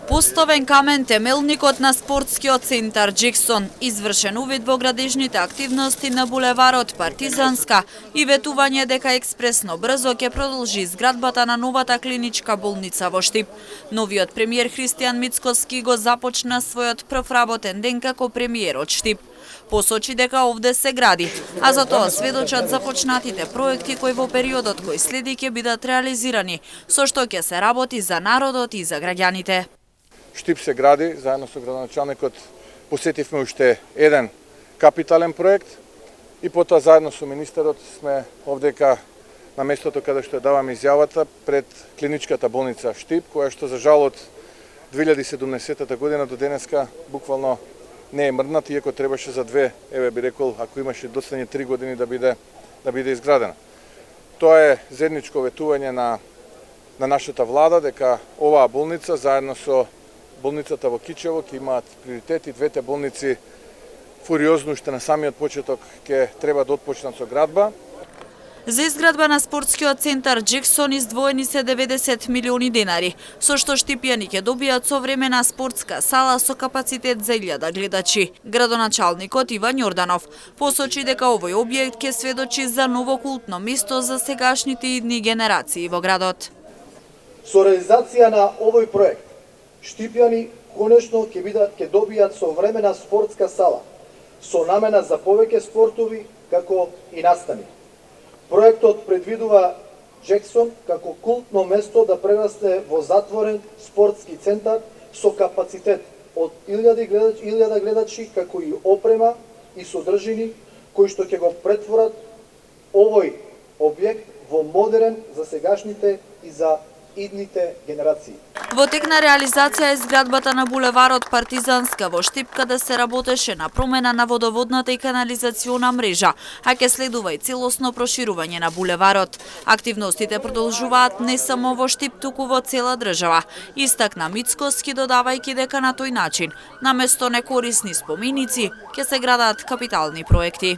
Поставен камен темелникот на спортскиот центар Джексон, извршен увид во градежните активности на булеварот Партизанска и ветување дека експресно брзо ќе продолжи изградбата на новата клиничка болница во Штип. Новиот премиер Христијан Мицкоски го започна својот прв работен ден како премиер од Штип. Посочи дека овде се гради, а за тоа сведочат започнатите проекти кои во периодот кој следи ќе бидат реализирани, со што ќе се работи за народот и за граѓаните. Штип се гради, заедно со градоначалникот посетивме уште еден капитален проект и потоа заедно со министерот сме овдека на местото каде што даваме изјавата пред клиничката болница Штип, која што за жал од 2017 година до денеска буквално не е мрднат, иако требаше за две, би рекол, ако имаше достање 3 години да биде изградена. Тоа е заедничко ветување на нашата влада дека оваа болница заедно со болницата во Кичево ќе имаат приоритети. Двете болници фуриозно уште на самиот почеток ќе треба да отпочнат со градба. За изградба на спортскиот центар Джексон издвоени се 90 милиони денари, со што штипјани ќе добијат современа спортска сала со капацитет за 1000 гледачи. Градоначалникот Иван Јорданов посочи дека овој објект ќе сведочи за ново култно место за сегашните идни генерации во градот. Со реализација на овој проект, штипјани конечно ќе добијат современа спортска сала со намена за повеќе спортови како и настани. Проектот предвидува Джексон како култно место да прерасне во затворен спортски центар со капацитет од 1000 гледачи како и опрема и содржини кои што ќе го претворат овој објект во модерен за сегашните и за идните генерации. Во тек на реализација е изградбата на булеварот Партизанска во Штип, каде се работеше на промена на водоводната и канализациона мрежа, а ќе следува и целосно проширување на булеварот. Активностите продолжуваат не само во Штип, туку во цела држава. Истакна Мицкоски, додавајќи дека на тој начин, наместо некорисни споменици, ќе се градат капитални проекти.